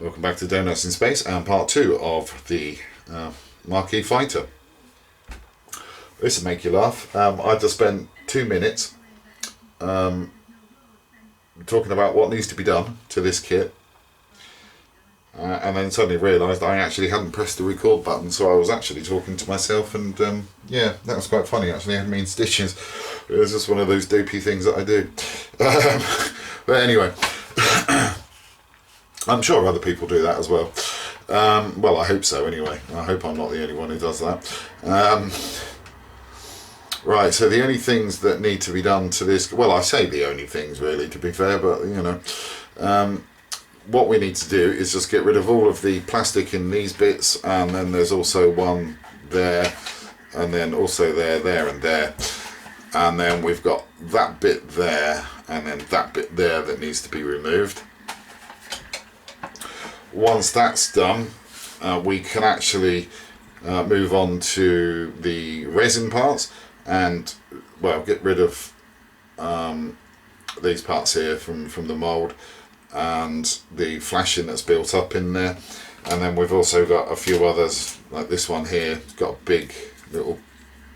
Welcome back to Donuts in Space and part 2 of the Marquis Fighter. This will make you laugh. I just spent 2 minutes talking about what needs to be done to this kit, and then suddenly realised I actually hadn't pressed the record button, so I was actually talking to myself, and yeah, that was quite funny actually. I had me in stitches. It was just one of those dopey things that I do. But anyway, I'm sure other people do that as well. Well, I hope so anyway. I hope I'm not the only one who does that. Right, so the only things that need to be done to this, well, I say the only things really, to be fair, but you know, what we need to do is just get rid of all of the plastic in these bits, and then there's also one there, and then also there, and there, and then we've got that bit there, and then that bit there that needs to be removed. Once that's done, we can actually move on to the resin parts and, well, get rid of these parts here from the mould and the flashing that's built up in there. And then we've also got a few others, like this one here. It's got a big little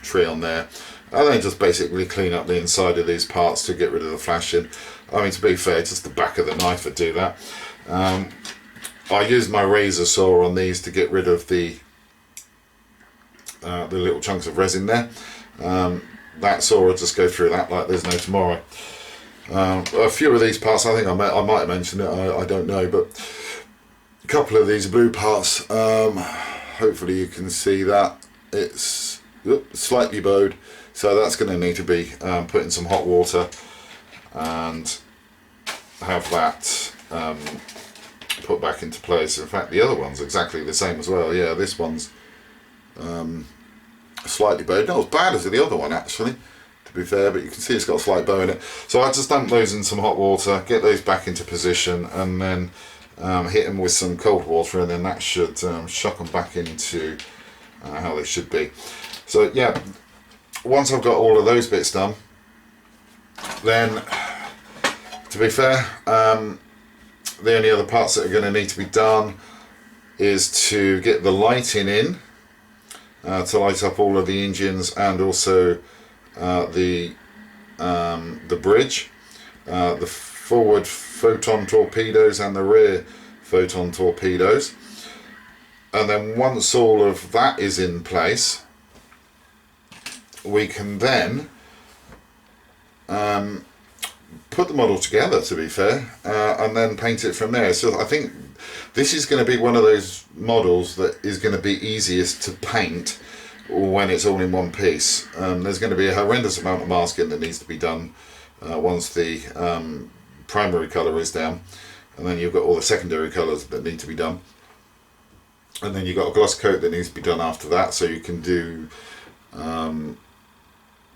tree on there. And then just basically clean up the inside of these parts to get rid of the flashing. I mean, to be fair, just the back of the knife would do that. I use my razor saw on these to get rid of the little chunks of resin there. That saw will just go through that like there's no tomorrow. A few of these parts, I think I might have mentioned it, I don't know, but a couple of these blue parts, hopefully you can see that it's slightly bowed, so that's going to need to be put in some hot water and have that put back into place. In fact, the other one's exactly the same as well. Yeah, this one's slightly bowed, not as bad as the other one actually, to be fair, but you can see it's got a slight bow in it. So I just dump those in some hot water, get those back into position, and then hit them with some cold water, and then that should shock them back into how they should be. So yeah, once I've got all of those bits done, then to be fair, the only other parts that are going to need to be done is to get the lighting in to light up all of the engines, and also the bridge, the forward photon torpedoes and the rear photon torpedoes. And then once all of that is in place, we can then put the model together, to be fair, and then paint it from there. So I think this is going to be one of those models that is going to be easiest to paint when it's all in one piece. There's going to be a horrendous amount of masking that needs to be done once the primary colour is down, and then you've got all the secondary colours that need to be done, and then you've got a gloss coat that needs to be done after that, so you can do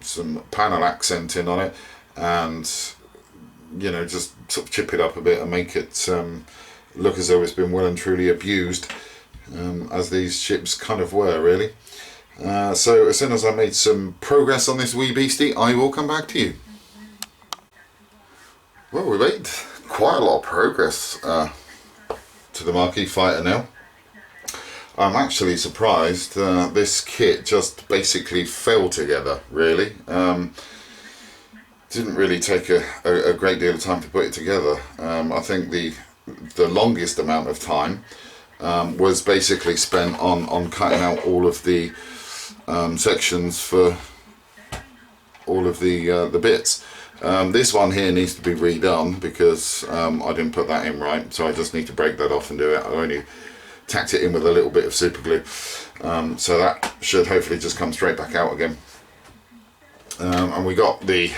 some panel accenting on it, and you know, just sort of chip it up a bit and make it look as though it's been well and truly abused, as these ships kind of were really. So as soon as I made some progress on this wee beastie, I will come back to you. Well, we made quite a lot of progress to the Marquis Fighter now. I'm actually surprised this kit just basically fell together, really. Didn't really take a great deal of time to put it together. I think the longest amount of time was basically spent on cutting out all of the sections for all of the bits. This one here needs to be redone because I didn't put that in right, so I just need to break that off and do it. I only tacked it in with a little bit of super glue, so that should hopefully just come straight back out again. And we got the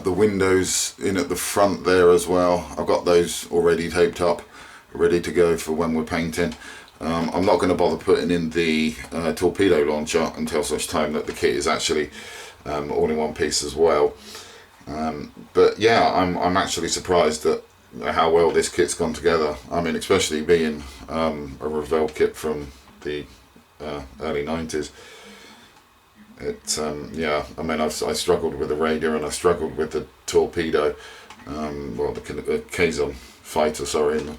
windows in at the front there as well. I've got those already taped up, ready to go for when we're painting. I'm not going to bother putting in the torpedo launcher until such time that the kit is actually all in one piece as well. But yeah, I'm actually surprised at how well this kit's gone together. I mean, especially being a Revell kit from the early 90s. Yeah, I mean, I struggled with the radar and I struggled with the torpedo, well, the Cardassian Fighter, sorry, and the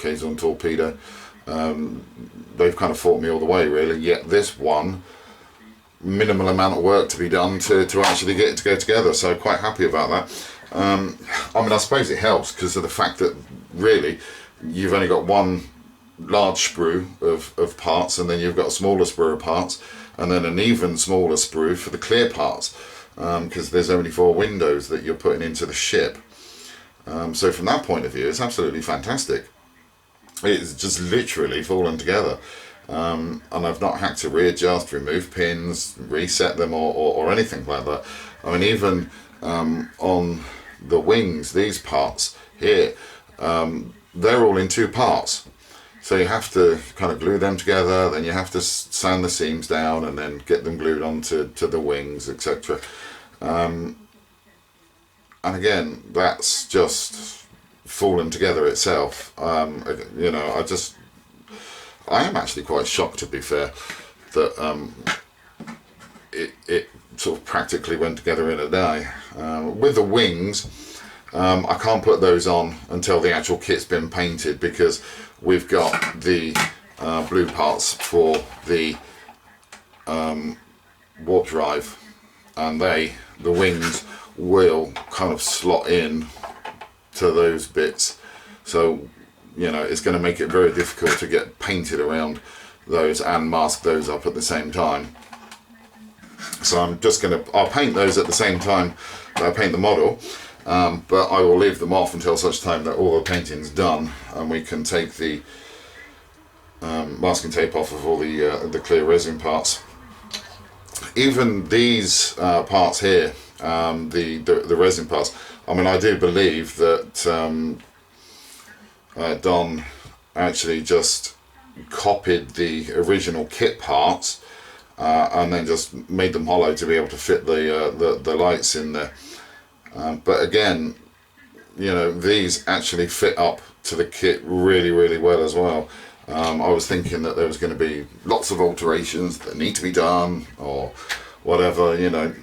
Kazon torpedo. They've kind of fought me all the way, really. Yet this one, minimal amount of work to be done to actually get it to go together. So quite happy about that. I mean, I suppose it helps because of the fact that really you've only got one large sprue of parts, and then you've got a smaller sprue of parts, and then an even smaller sprue for the clear parts, because there's only 4 windows that you're putting into the ship. So from that point of view, it's absolutely fantastic. It's just literally fallen together. And I've not had to readjust, remove pins, reset them or anything like that. I mean, even on the wings, these parts here, they're all in 2 parts. So you have to kind of glue them together, then you have to sand the seams down and then get them glued onto the wings, etc. And again, that's just fallen together itself. You know, I am actually quite shocked, to be fair, that it sort of practically went together in a day. With the wings, I can't put those on until the actual kit's been painted, because we've got the blue parts for the warp drive, and the wings will kind of slot in to those bits. So, you know, it's going to make it very difficult to get painted around those and mask those up at the same time. So I'll paint those at the same time that I paint the model, but I will leave them off until such time that all the painting's done and we can take the masking tape off of all the clear resin parts. Even these parts here, the resin parts, I mean, I do believe that Don actually just copied the original kit parts and then just made them hollow to be able to fit the lights in there. But again, you know, these actually fit up to the kit really, really well as well. I was thinking that there was going to be lots of alterations that need to be done or whatever, you know,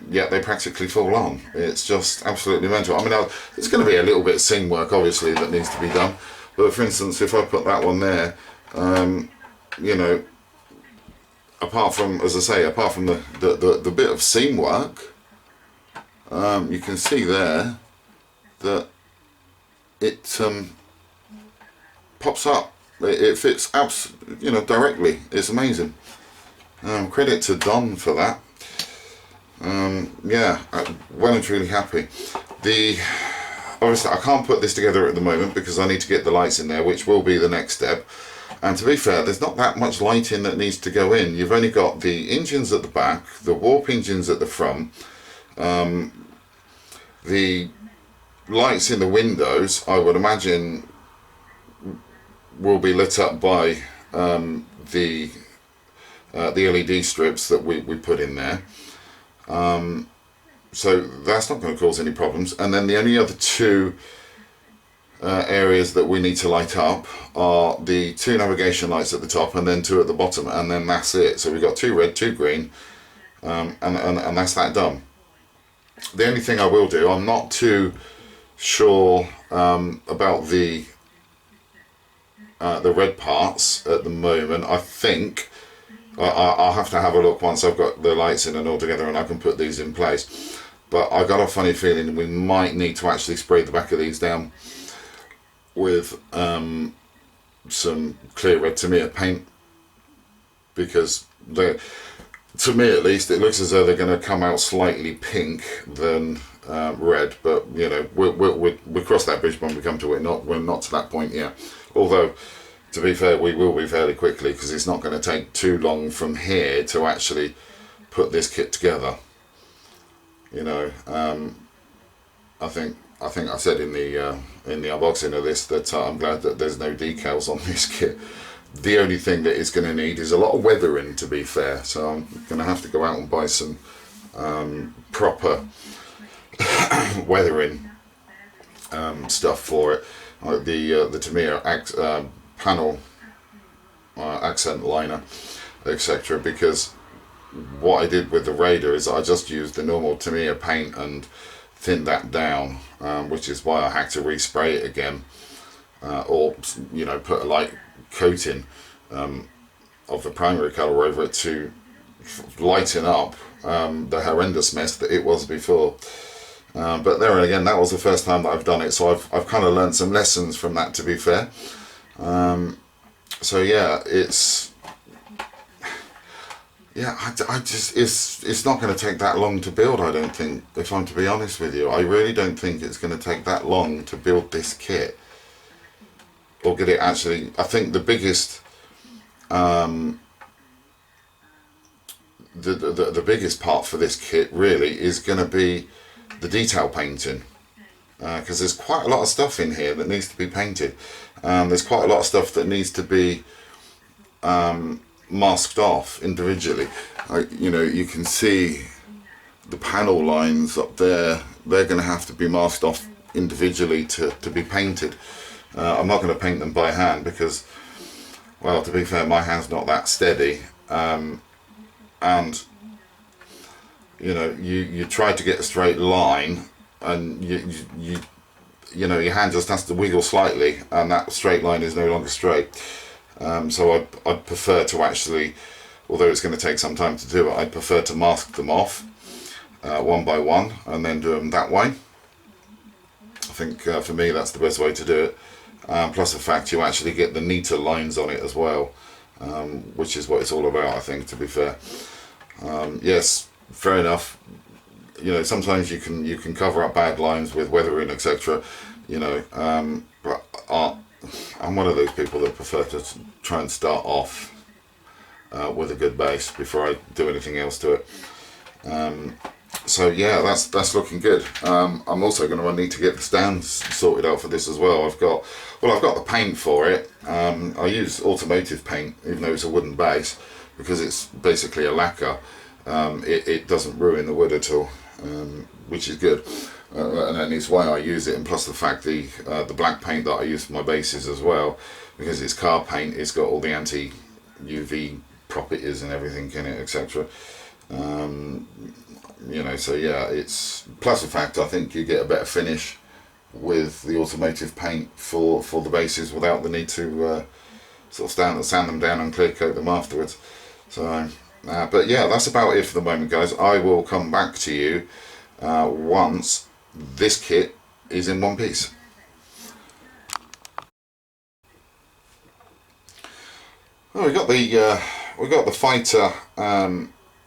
yet they practically fall on. It's just absolutely mental. I mean, there's going to be a little bit of seam work, obviously, that needs to be done. But for instance, if I put that one there, you know, apart from, as I say, apart from the bit of seam work, you can see there that it pops up. It fits you know, directly. It's amazing. Credit to Don for that. Yeah, well and truly happy. Obviously I can't put this together at the moment because I need to get the lights in there, which will be the next step. And to be fair, there's not that much lighting that needs to go in. You've only got the engines at the back, the warp engines at the front, the lights in the windows, I would imagine, will be lit up by the LED strips that we put in there. So that's not going to cause any problems. And then the only other 2 areas that we need to light up are the 2 navigation lights at the top and then 2 at the bottom, and then that's it. So we've got 2 red, 2 green, and that's that done. The only thing I will do, I'm not too sure about the red parts at the moment. I think I'll have to have a look once I've got the lights in and all together and I can put these in place. But I got a funny feeling we might need to actually spray the back of these down with some clear red Tamiya paint, because to me at least it looks as though they're going to come out slightly pink than red. But you know, we'll cross that bridge when we come to it. We're not to that point yet. Although, to be fair, we will be fairly quickly, because it's not going to take too long from here to actually put this kit together. You know, I think I said in the unboxing of this that I'm glad that there's no decals on this kit. The only thing that it's going to need is a lot of weathering, to be fair. So I'm going to have to go out and buy some proper weathering stuff for it, like the Tamiya panel accent liner, etc. Because what I did with the Raider is I just used the normal Tamiya paint and thinned that down, which is why I had to respray it again. or you know, put a light coating of the primary colour over it to lighten up the horrendous mess that it was before. But there again, that was the first time that I've done it, so I've kind of learned some lessons from that, to be fair. So yeah, I just, it's not going to take that long to build, I don't think, if I'm to be honest with you. I really don't think it's going to take that long to build this kit, or get it actually. I think the biggest the biggest part for this kit really is going to be the detail painting, because there's quite a lot of stuff in here that needs to be painted. There's quite a lot of stuff that needs to be masked off individually. You know, you can see the panel lines up there, they're going to have to be masked off individually to be painted. I'm not going to paint them by hand because, well, to be fair, my hand's not that steady, and you know, you try to get a straight line, and you know, your hand just has to wiggle slightly, and that straight line is no longer straight. So I'd prefer to actually, although it's going to take some time to do it, I'd prefer to mask them off one by one and then do them that way. I think for me that's the best way to do it. Plus the fact you actually get the neater lines on it as well, which is what it's all about, I think, to be fair. Yes, fair enough. You know, sometimes you can cover up bad lines with weathering, etc. You know, but I'm one of those people that prefer to try and start off with a good base before I do anything else to it. So yeah, that's looking good. I'm also going to need to get the stands sorted out for this as well. I've got the paint for it. I use automotive paint, even though it's a wooden base, because it's basically a lacquer. It doesn't ruin the wood at all, which is good. And it's why I use it, and plus the fact the black paint that I use for my bases as well, because it's car paint, it's got all the anti-UV properties and everything in it, etc. You know, so yeah, it's plus the fact I think you get a better finish with the automotive paint for the bases without the need to sort of sand them down and clear coat them afterwards. So, but yeah, that's about it for the moment, guys. I will come back to you once this kit is in one piece. Well, we got the fighter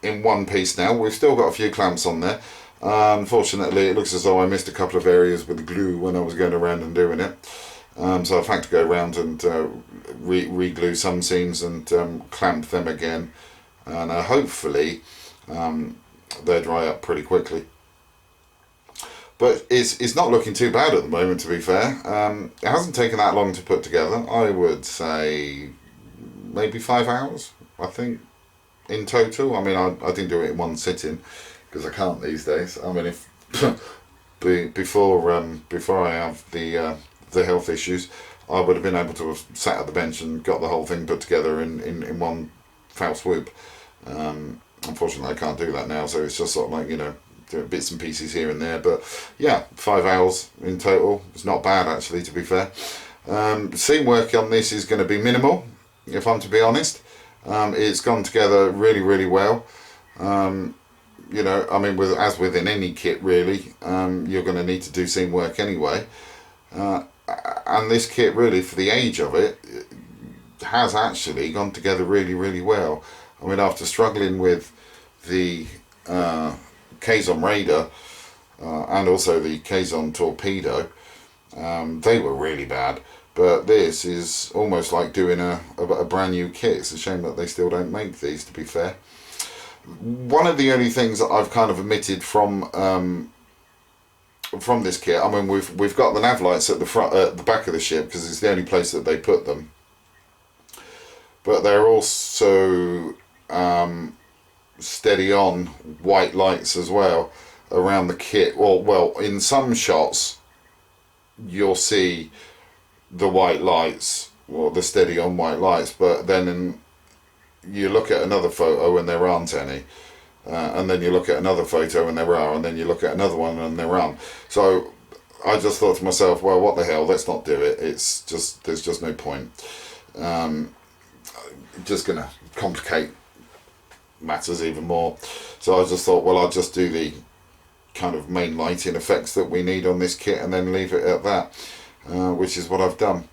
in one piece now. We've still got a few clamps on there. Unfortunately, it looks as though I missed a couple of areas with the glue when I was going around and doing it. So I've had to go around and re-glue some seams and clamp them again. And hopefully they'll dry up pretty quickly. But it's not looking too bad at the moment, to be fair. It hasn't taken that long to put together. I would say maybe 5 hours, I think, in total. I mean, I didn't do it in one sitting because I can't these days. I mean, if before I have the health issues, I would have been able to have sat at the bench and got the whole thing put together in one foul swoop. Unfortunately, I can't do that now, so it's just sort of like, you know, doing bits and pieces here and there. But yeah, 5 hours in total. It's not bad, actually, to be fair. Seam work on this is going to be minimal, if I'm to be honest. It's gone together really, really well. You know, I mean, as with in any kit, really, you're going to need to do seam work anyway. And this kit, really, for the age of it, has actually gone together really, really well. I mean, after struggling with the Kazon Raider and also the Kazon Torpedo, they were really bad. But this is almost like doing a brand new kit. It's a shame that they still don't make these, to be fair. One of the only things that I've kind of omitted from this kit, I mean, we've got the nav lights at the front, at the back of the ship, because it's the only place that they put them. But they're also steady on white lights as well around the kit. Well, in some shots you'll see the white lights, or the steady on white lights, but then you look at another photo and there aren't any, and then you look at another photo and there are, and then you look at another one and there aren't. So I just thought to myself, well, what the hell, let's not do it. It's just, there's just no point. Just going to complicate matters even more. So I just thought, well, I'll just do the kind of main lighting effects that we need on this kit and then leave it at that, which is what I've done.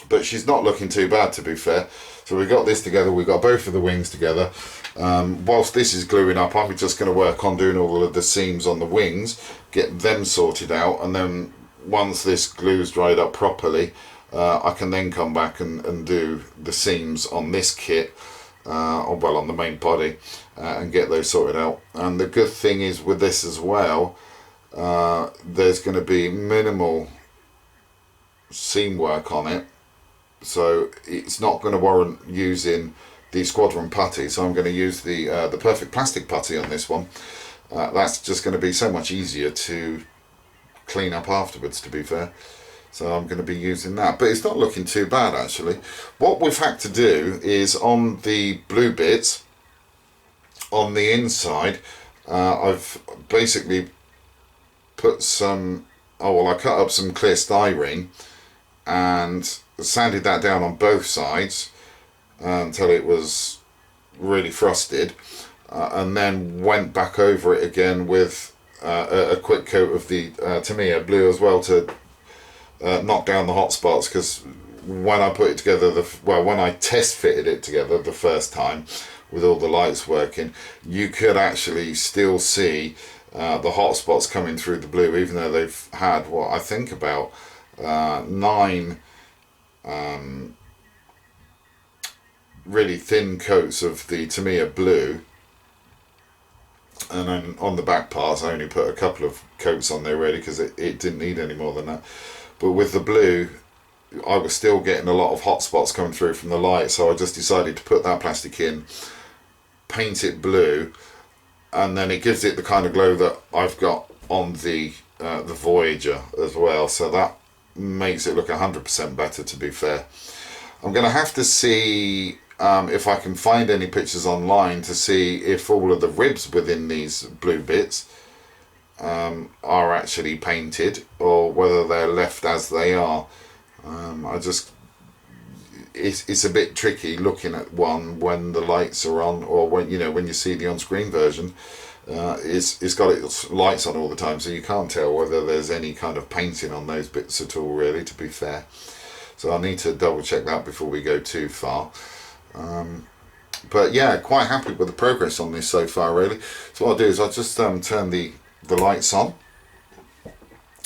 But she's not looking too bad, to be fair. So we got this together, we got both of the wings together. Whilst this is gluing up, I'm just going to work on doing all of the seams on the wings, get them sorted out, and then once this glue's dried up properly, I can then come back and do the seams on this kit, on the main body, and get those sorted out. And the good thing is with this as well, there's going to be minimal seam work on it, so it's not going to warrant using the squadron putty. So I'm going to use the perfect plastic putty on this one. That's just going to be so much easier to clean up afterwards, to be fair. So I'm going to be using that, but it's not looking too bad actually. What we've had to do is on the blue bits on the inside, I've basically put some, I cut up some clear styrene and sanded that down on both sides until it was really frosted, and then went back over it again with a quick coat of the Tamiya blue as well to knock down the hot spots, because when I put it together, when I test fitted it together the first time with all the lights working, you could actually still see the hot spots coming through the blue, even though they've had what I think about 9 really thin coats of the Tamiya blue, and then on the back parts I only put a couple of coats on there really, because it didn't need any more than that. But with the blue, I was still getting a lot of hot spots coming through from the light, so I just decided to put that plastic in, paint it blue, and then it gives it the kind of glow that I've got on the Voyager as well, so that makes it look 100% better, to be fair. I'm going to have to see if I can find any pictures online to see if all of the ribs within these blue bits are actually painted, or whether they're left as they are. It's a bit tricky looking at one when the lights are on, or when you see the on-screen version. It's got its lights on all the time, so you can't tell whether there's any kind of painting on those bits at all, really, to be fair. So I need to double check that before we go too far. But yeah, quite happy with the progress on this so far, really. So what I'll do is I'll just turn the lights on,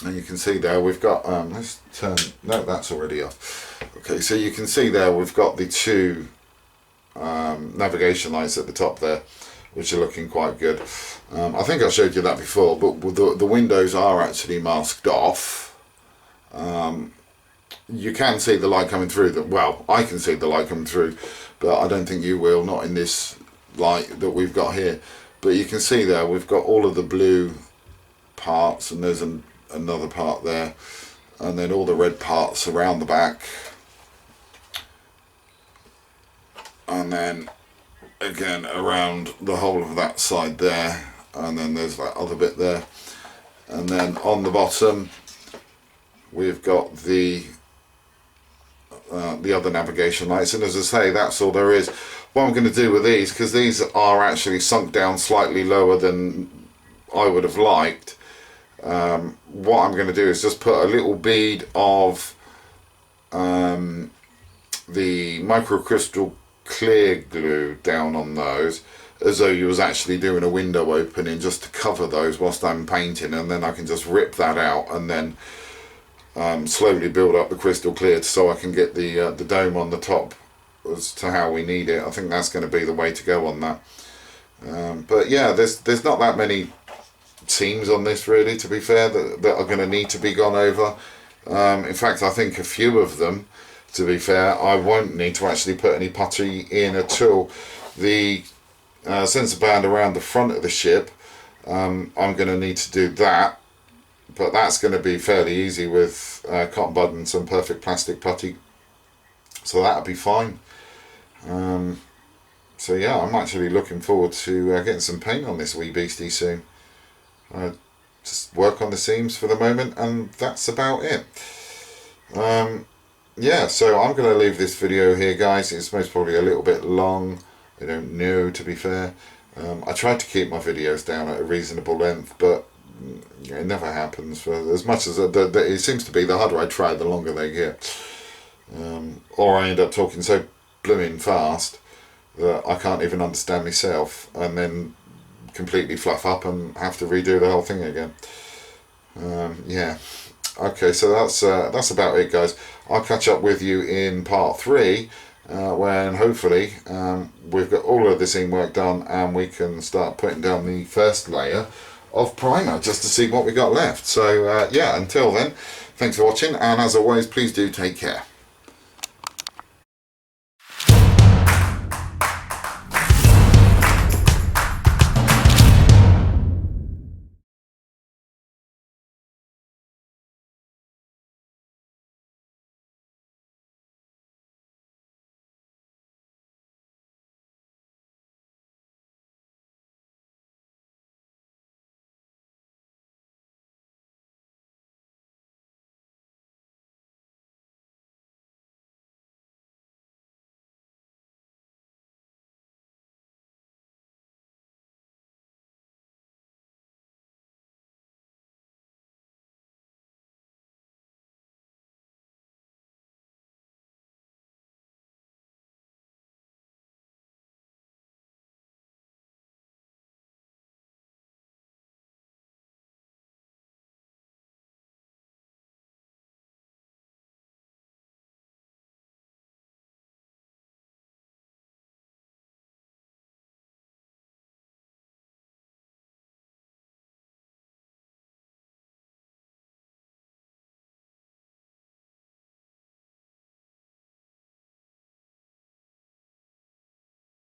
and you can see there we've got let's turn, no, that's already off. Okay, so you can see there we've got the 2 navigation lights at the top there, which are looking quite good. I think I showed you that before, but the windows are actually masked off. You can see the light coming through. Well, I can see the light coming through, but I don't think you will, not in this light that we've got here. But you can see there we've got all of the blue parts, and there's another part there, and then all the red parts around the back, and then again around the whole of that side there, and then there's that other bit there, and then on the bottom we've got the other navigation lights. And as I say, that's all there is. What I'm going to do with these, because these are actually sunk down slightly lower than I would have liked, what I'm going to do is just put a little bead of the microcrystal clear glue down on those, as though you was actually doing a window opening, just to cover those whilst I'm painting, and then I can just rip that out and then slowly build up the crystal clear so I can get the dome on the top as to how we need it. I think that's going to be the way to go on that. But yeah, there's not that many seams on this, really, to be fair, that are going to need to be gone over. In fact, I think a few of them, to be fair, I won't need to actually put any putty in at all. The sensor band around the front of the ship, I'm going to need to do that, but that's going to be fairly easy with cotton bud and some perfect plastic putty, so that'll be fine. So yeah, I'm actually looking forward to getting some paint on this wee beastie soon. just work on the seams for the moment, and that's about it. Yeah, so I'm going to leave this video here, guys. It's most probably a little bit long. I don't know, to be fair. I tried to keep my videos down at a reasonable length, but it never happens. For as much as it seems to be, the harder I try, the longer they get. Or I end up talking so blooming fast that I can't even understand myself, and then completely fluff up and have to redo the whole thing again. Yeah. Okay, so that's about it, guys. I'll catch up with you in part 3, when hopefully we've got all of the seam work done and we can start putting down the first layer of primer just to see what we got left. So yeah, until then, thanks for watching, and as always, please do take care.